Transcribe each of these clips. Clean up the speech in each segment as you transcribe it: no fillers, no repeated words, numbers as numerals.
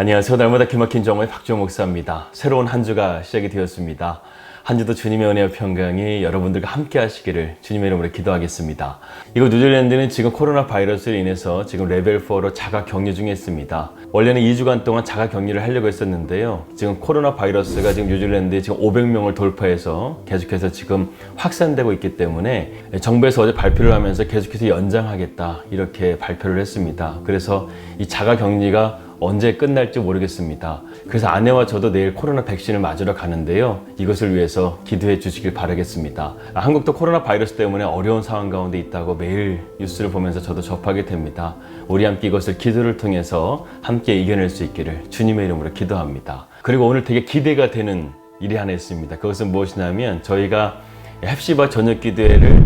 안녕하세요. 날마다 기막힌 정오의 박주영 목사입니다. 새로운 한 주가 시작이 되었습니다. 한 주도 주님의 은혜와 평강이 여러분들과 함께 하시기를 주님의 이름으로 기도하겠습니다. 이곳 뉴질랜드는 지금 코로나 바이러스로 인해서 지금 레벨 4로 자가 격리 중에 있습니다. 원래는 2주간 동안 자가 격리를 하려고 했었는데요. 지금 코로나 바이러스가 지금 뉴질랜드에 지금 500명을 돌파해서 계속해서 지금 확산되고 있기 때문에 정부에서 어제 발표를 하면서 계속해서 연장하겠다 이렇게 발표를 했습니다. 그래서 이 자가 격리가 언제 끝날지 모르겠습니다. 그래서 아내와 저도 내일 코로나 백신을 맞으러 가는데요. 이것을 위해서 기도해 주시길 바라겠습니다. 한국도 코로나 바이러스 때문에 어려운 상황 가운데 있다고 매일 뉴스를 보면서 저도 접하게 됩니다. 우리 함께 이것을 기도를 통해서 함께 이겨낼 수 있기를 주님의 이름으로 기도합니다. 그리고 오늘 되게 기대가 되는 일이 하나 있습니다. 그것은 무엇이냐면 저희가 헵시바 저녁 기도회를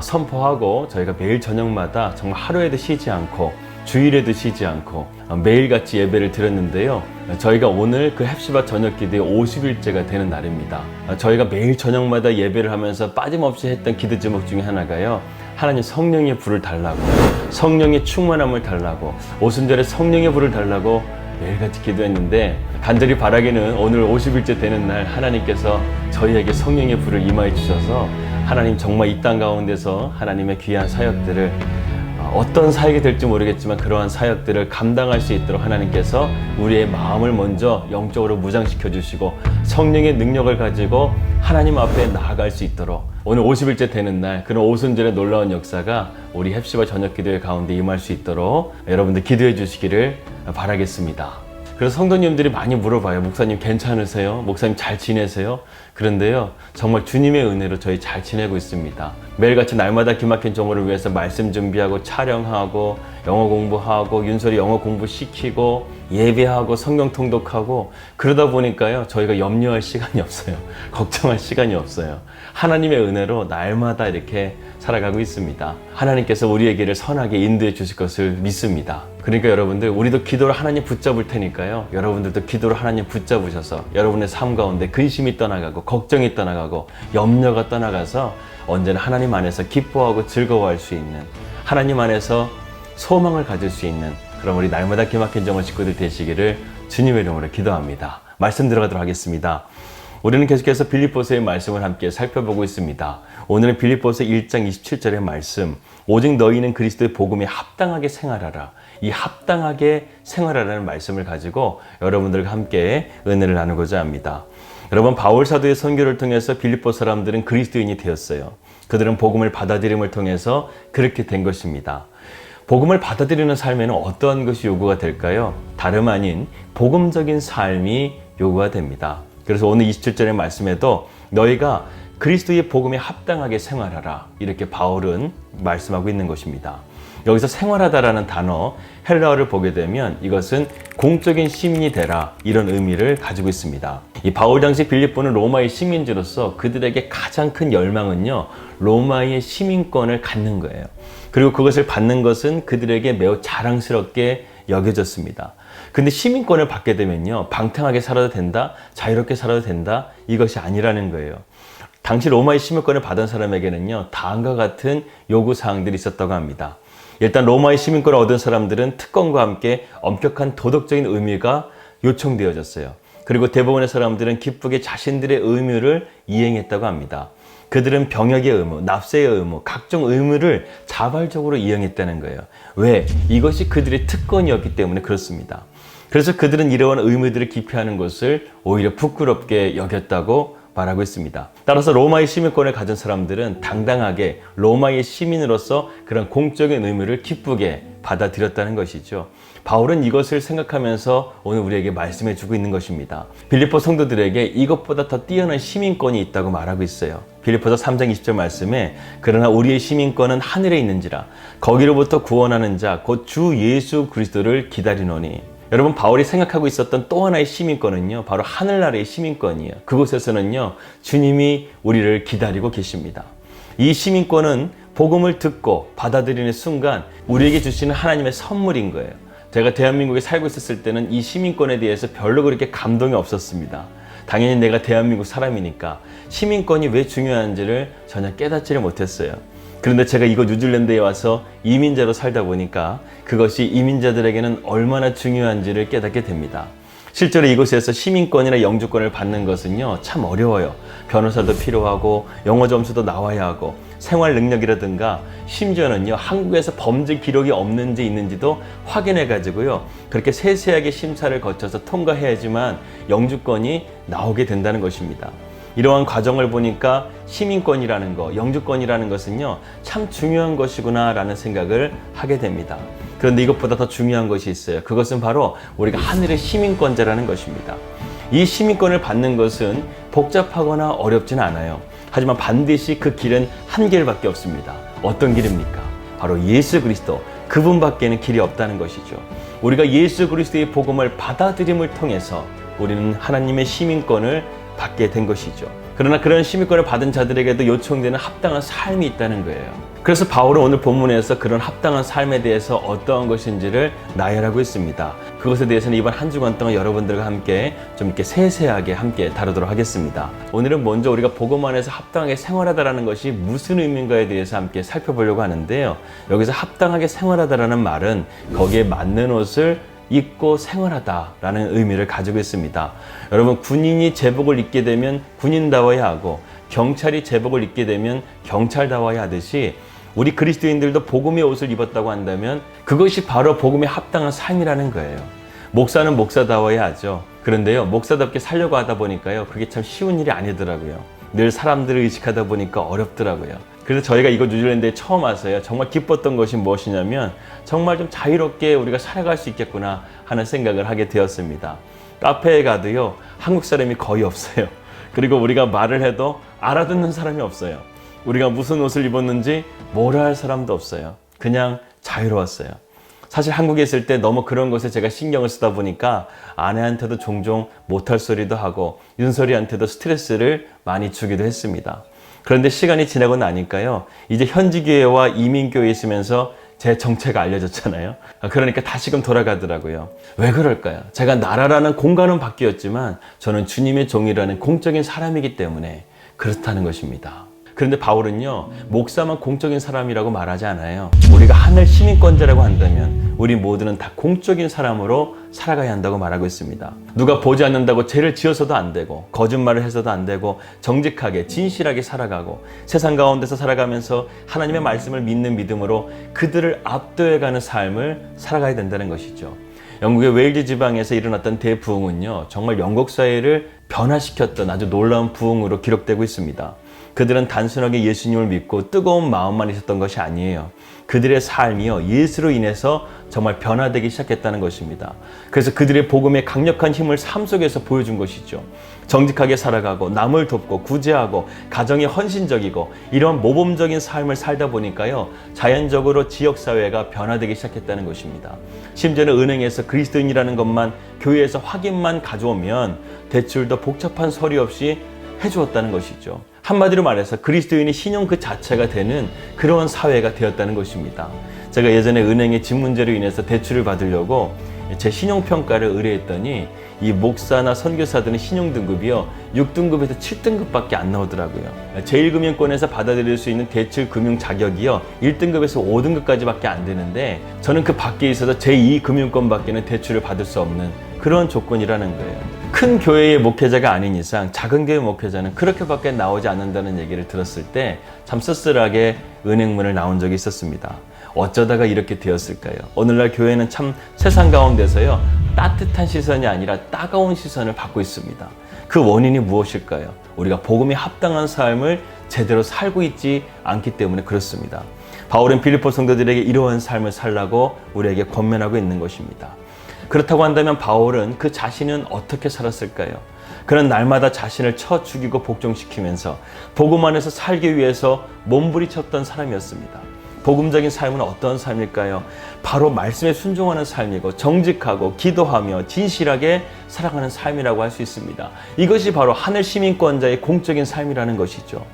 선포하고 저희가 매일 저녁마다 정말 하루에도 쉬지 않고 주일에도 쉬지 않고 매일같이 예배를 드렸는데요. 저희가 오늘 그 헵시바 저녁 기도회 50일째가 되는 날입니다. 저희가 매일 저녁마다 예배를 하면서 빠짐없이 했던 기도 제목 중에 하나가요. 하나님 성령의 불을 달라고, 성령의 충만함을 달라고, 오순절에 성령의 불을 달라고 매일같이 기도했는데 간절히 바라기는 오늘 50일째 되는 날 하나님께서 저희에게 성령의 불을 임하여 주셔서 하나님 정말 이 땅 가운데서 하나님의 귀한 사역들을 어떤 사역이 될지 모르겠지만 그러한 사역들을 감당할 수 있도록 하나님께서 우리의 마음을 먼저 영적으로 무장시켜 주시고 성령의 능력을 가지고 하나님 앞에 나아갈 수 있도록 오늘 50일째 되는 날 그런 오순절의 놀라운 역사가 우리 헵시바 저녁 기도회 가운데 임할 수 있도록 여러분들 기도해 주시기를 바라겠습니다. 그래서 성도님들이 많이 물어봐요. 목사님 괜찮으세요? 목사님 잘 지내세요? 그런데요, 정말 주님의 은혜로 저희 잘 지내고 있습니다. 매일같이 날마다 기막힌 정오를 위해서 말씀 준비하고 촬영하고 영어 공부하고 윤설이 영어 공부시키고 예배하고 성경 통독하고 그러다 보니까요, 저희가 염려할 시간이 없어요. 걱정할 시간이 없어요. 하나님의 은혜로 날마다 이렇게 살아가고 있습니다. 하나님께서 우리의 길을 선하게 인도해 주실 것을 믿습니다. 그러니까 여러분들, 우리도 기도를 하나님 붙잡을 테니까요, 여러분들도 기도를 하나님 붙잡으셔서 여러분의 삶 가운데 근심이 떠나가고 걱정이 떠나가고 염려가 떠나가서 언제나 하나님 안에서 기뻐하고 즐거워할 수 있는, 하나님 안에서 소망을 가질 수 있는 그럼 우리 날마다 기막힌 정오 식구들 되시기를 주님의 이름으로 기도합니다. 말씀 들어가도록 하겠습니다. 우리는 계속해서 빌립보서의 말씀을 함께 살펴보고 있습니다. 오늘은 빌립보서 1장 27절의 말씀, 오직 너희는 그리스도의 복음에 합당하게 생활하라. 이 합당하게 생활하라는 말씀을 가지고 여러분들과 함께 은혜를 나누고자 합니다. 여러분, 바울 사도의 선교를 통해서 빌립보 사람들은 그리스도인이 되었어요. 그들은 복음을 받아들임을 통해서 그렇게 된 것입니다. 복음을 받아들이는 삶에는 어떠한 것이 요구가 될까요? 다름 아닌 복음적인 삶이 요구가 됩니다. 그래서 오늘 27절의 말씀에도 너희가 그리스도의 복음에 합당하게 생활하라, 이렇게 바울은 말씀하고 있는 것입니다. 여기서 생활하다라는 단어, 헬라어를 보게 되면 이것은 공적인 시민이 되라, 이런 의미를 가지고 있습니다. 이 바울 당시 빌립보는 로마의 시민지로서 그들에게 가장 큰 열망은요, 로마의 시민권을 갖는 거예요. 그리고 그것을 받는 것은 그들에게 매우 자랑스럽게 여겨졌습니다. 근데 시민권을 받게 되면요, 방탕하게 살아도 된다, 자유롭게 살아도 된다, 이것이 아니라는 거예요. 당시 로마의 시민권을 받은 사람에게는요, 다음과 같은 요구사항들이 있었다고 합니다. 일단 로마의 시민권을 얻은 사람들은 특권과 함께 엄격한 도덕적인 의무가 요청되어졌어요. 그리고 대부분의 사람들은 기쁘게 자신들의 의무를 이행했다고 합니다. 그들은 병역의 의무, 납세의 의무, 각종 의무를 자발적으로 이행했다는 거예요. 왜? 이것이 그들의 특권이었기 때문에 그렇습니다. 그래서 그들은 이러한 의무들을 기피하는 것을 오히려 부끄럽게 여겼다고 말하고 있습니다. 따라서 로마의 시민권을 가진 사람들은 당당하게 로마의 시민으로서 그런 공적인 의무를 기쁘게 받아들였다는 것이죠. 바울은 이것을 생각하면서 오늘 우리에게 말씀해 주고 있는 것입니다. 빌립보 성도들에게 이것보다 더 뛰어난 시민권이 있다고 말하고 있어요. 빌립보서 3장 20절 말씀에 그러나 우리의 시민권은 하늘에 있는지라 거기로부터 구원하는 자 곧 주 예수 그리스도를 기다리노니. 여러분, 바울이 생각하고 있었던 또 하나의 시민권은요, 바로 하늘나라의 시민권이에요. 그곳에서는요, 주님이 우리를 기다리고 계십니다. 이 시민권은 복음을 듣고 받아들이는 순간 우리에게 주시는 하나님의 선물인 거예요. 제가 대한민국에 살고 있었을 때는 이 시민권에 대해서 별로 그렇게 감동이 없었습니다. 당연히 내가 대한민국 사람이니까 시민권이 왜 중요한지를 전혀 깨닫지를 못했어요. 그런데 제가 이곳 뉴질랜드에 와서 이민자로 살다 보니까 그것이 이민자들에게는 얼마나 중요한지를 깨닫게 됩니다. 실제로 이곳에서 시민권이나 영주권을 받는 것은요, 참 어려워요. 변호사도 필요하고 영어 점수도 나와야 하고 생활 능력이라든가 심지어는요, 한국에서 범죄 기록이 없는지 있는지도 확인해 가지고요, 그렇게 세세하게 심사를 거쳐서 통과해야지만 영주권이 나오게 된다는 것입니다. 이러한 과정을 보니까 시민권이라는 거, 영주권이라는 것은요, 참 중요한 것이구나 라는 생각을 하게 됩니다. 그런데 이것보다 더 중요한 것이 있어요. 그것은 바로 우리가 하늘의 시민권자라는 것입니다. 이 시민권을 받는 것은 복잡하거나 어렵진 않아요. 하지만 반드시 그 길은 한 길밖에 없습니다. 어떤 길입니까? 바로 예수 그리스도, 그분밖에는 길이 없다는 것이죠. 우리가 예수 그리스도의 복음을 받아들임을 통해서 우리는 하나님의 시민권을 받게 된 것이죠. 그러나 그런 시민권을 받은 자들에게도 요청되는 합당한 삶이 있다는 거예요. 그래서 바울은 오늘 본문에서 그런 합당한 삶에 대해서 어떠한 것인지를 나열하고 있습니다. 그것에 대해서는 이번 한 주간 동안 여러분들과 함께 좀 이렇게 세세하게 함께 다루도록 하겠습니다. 오늘은 먼저 우리가 복음 안에서 합당하게 생활하다라는 것이 무슨 의미인가에 대해서 함께 살펴보려고 하는데요. 여기서 합당하게 생활하다라는 말은 거기에 맞는 옷을 입고 생활하다라는 의미를 가지고 있습니다. 여러분, 군인이 제복을 입게 되면 군인다워야 하고 경찰이 제복을 입게 되면 경찰다워야 하듯이 우리 그리스도인들도 복음의 옷을 입었다고 한다면 그것이 바로 복음에 합당한 삶이라는 거예요. 목사는 목사다워야 하죠. 그런데요, 목사답게 살려고 하다 보니까요, 그게 참 쉬운 일이 아니더라고요. 늘 사람들을 의식하다 보니까 어렵더라고요. 그래서 저희가 이곳 뉴질랜드에 처음 와서요, 정말 기뻤던 것이 무엇이냐면 정말 좀 자유롭게 우리가 살아갈 수 있겠구나 하는 생각을 하게 되었습니다. 카페에 가도요, 한국 사람이 거의 없어요. 그리고 우리가 말을 해도 알아듣는 사람이 없어요. 우리가 무슨 옷을 입었는지 뭐라 할 사람도 없어요. 그냥 자유로웠어요. 사실 한국에 있을 때 너무 그런 것에 제가 신경을 쓰다 보니까 아내한테도 종종 못할 소리도 하고 윤설이한테도 스트레스를 많이 주기도 했습니다. 그런데 시간이 지나고 나니까요, 이제 현지교회와 이민교회에 있으면서 제 정체가 알려졌잖아요. 그러니까 다시금 돌아가더라고요. 왜 그럴까요? 제가 나라라는 공간은 바뀌었지만 저는 주님의 종이라는 공적인 사람이기 때문에 그렇다는 것입니다. 그런데 바울은요, 목사만 공적인 사람이라고 말하지 않아요. 우리가 하늘 시민권자라고 한다면 우리 모두는 다 공적인 사람으로 살아가야 한다고 말하고 있습니다. 누가 보지 않는다고 죄를 지어서도 안 되고 거짓말을 해서도 안 되고 정직하게 진실하게 살아가고 세상 가운데서 살아가면서 하나님의 말씀을 믿는 믿음으로 그들을 압도해가는 삶을 살아가야 된다는 것이죠. 영국의 웨일즈 지방에서 일어났던 대부흥은요, 정말 영국 사회를 변화시켰던 아주 놀라운 부흥으로 기록되고 있습니다. 그들은 단순하게 예수님을 믿고 뜨거운 마음만 있었던 것이 아니에요. 그들의 삶이요, 예수로 인해서 정말 변화되기 시작했다는 것입니다. 그래서 그들의 복음의 강력한 힘을 삶 속에서 보여준 것이죠. 정직하게 살아가고 남을 돕고 구제하고 가정에 헌신적이고 이런 모범적인 삶을 살다 보니까요, 자연적으로 지역사회가 변화되기 시작했다는 것입니다. 심지어는 은행에서 그리스도인이라는 것만 교회에서 확인만 가져오면 대출도 복잡한 서류 없이 해주었다는 것이죠. 한마디로 말해서 그리스도인이 신용 그 자체가 되는 그런 사회가 되었다는 것입니다. 제가 예전에 은행의 집 문제로 인해서 대출을 받으려고 제 신용평가를 의뢰했더니 이 목사나 선교사들은 신용등급이요, 6등급에서 7등급밖에 안 나오더라고요. 제1금융권에서 받아들일 수 있는 대출 금융 자격이요, 1등급에서 5등급까지밖에 안 되는데 저는 그 밖에 있어서 제2금융권밖에는 대출을 받을 수 없는 그런 조건이라는 거예요. 큰 교회의 목회자가 아닌 이상 작은 교회 목회자는 그렇게밖에 나오지 않는다는 얘기를 들었을 때 참 쓸쓸하게 은행문을 나온 적이 있었습니다. 어쩌다가 이렇게 되었을까요? 오늘날 교회는 참 세상 가운데서요, 따뜻한 시선이 아니라 따가운 시선을 받고 있습니다. 그 원인이 무엇일까요? 우리가 복음에 합당한 삶을 제대로 살고 있지 않기 때문에 그렇습니다. 바울은 빌립보 성도들에게 이러한 삶을 살라고 우리에게 권면하고 있는 것입니다. 그렇다고 한다면 바울은 그 자신은 어떻게 살았을까요? 그는 날마다 자신을 쳐 죽이고 복종시키면서 복음 안에서 살기 위해서 몸부림쳤던 사람이었습니다. 복음적인 삶은 어떤 삶일까요? 바로 말씀에 순종하는 삶이고 정직하고 기도하며 진실하게 살아가는 삶이라고 할 수 있습니다. 이것이 바로 하늘 시민권자의 공적인 삶이라는 것이죠.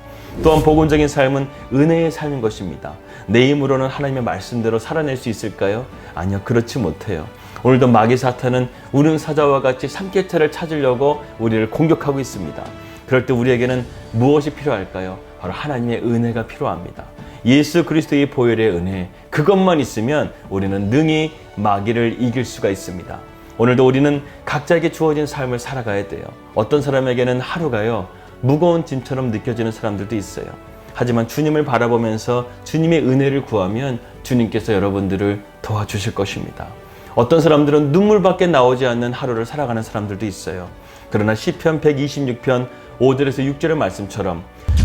또한 복음적인 삶은 은혜의 삶인 것입니다. 내 힘으로는 하나님의 말씀대로 살아낼 수 있을까요? 아니요, 그렇지 못해요. 오늘도 마귀 사탄은 우는 사자와 같이 삼킬자를 찾으려고 우리를 공격하고 있습니다. 그럴 때 우리에게는 무엇이 필요할까요? 바로 하나님의 은혜가 필요합니다. 예수 그리스도의 보혈의 은혜, 그것만 있으면 우리는 능히 마귀를 이길 수가 있습니다. 오늘도 우리는 각자에게 주어진 삶을 살아가야 돼요. 어떤 사람에게는 하루가요, 무거운 짐처럼 느껴지는 사람들도 있어요. 하지만 주님을 바라보면서 주님의 은혜를 구하면 주님께서 여러분들을 도와주실 것입니다. 어떤 사람들은 눈물밖에 나오지 않는 하루를 살아가는 사람들도 있어요. 그러나 시편 126편 5절에서 6절의 말씀처럼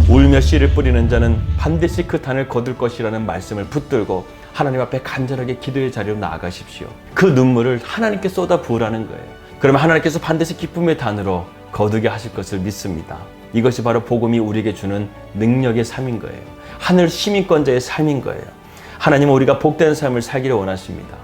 울며 씨를 뿌리는 자는 반드시 그 단을 거둘 것이라는 말씀을 붙들고 하나님 앞에 간절하게 기도의 자리로 나아가십시오. 그 눈물을 하나님께 쏟아 부으라는 거예요. 그러면 하나님께서 반드시 기쁨의 단으로 거두게 하실 것을 믿습니다. 이것이 바로 복음이 우리에게 주는 능력의 삶인 거예요. 하늘 시민권자의 삶인 거예요. 하나님은 우리가 복된 삶을 살기를 원하십니다.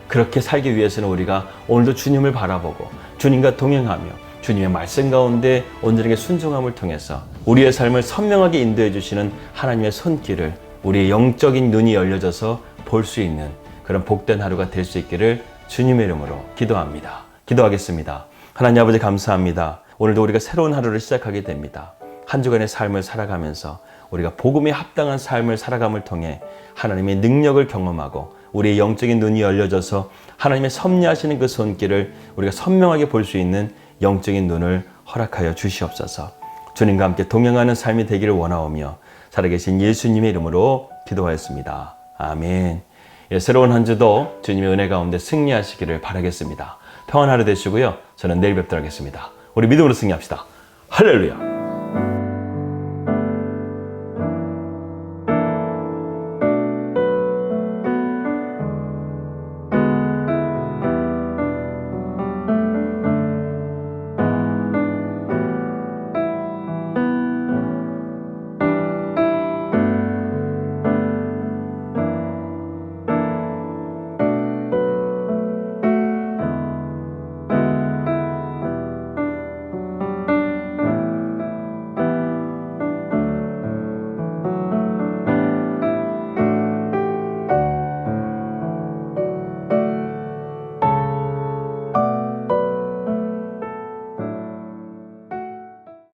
그렇게 살기 위해서는 우리가 오늘도 주님을 바라보고 주님과 동행하며 주님의 말씀 가운데 온전하게 순종함을 통해서 우리의 삶을 선명하게 인도해 주시는 하나님의 손길을 우리의 영적인 눈이 열려져서 볼 수 있는 그런 복된 하루가 될 수 있기를 주님의 이름으로 기도합니다. 기도하겠습니다. 하나님 아버지 감사합니다. 오늘도 우리가 새로운 하루를 시작하게 됩니다. 한 주간의 삶을 살아가면서 우리가 복음에 합당한 삶을 살아감을 통해 하나님의 능력을 경험하고 우리의 영적인 눈이 열려져서 하나님의 섭리하시는 그 손길을 우리가 선명하게 볼 수 있는 영적인 눈을 허락하여 주시옵소서. 주님과 함께 동행하는 삶이 되기를 원하오며 살아계신 예수님의 이름으로 기도하였습니다. 아멘. 새로운 한 주도 주님의 은혜 가운데 승리하시기를 바라겠습니다. 평안한 하루 되시고요. 저는 내일 뵙도록 하겠습니다. 우리 믿음으로 승리합시다. 할렐루야.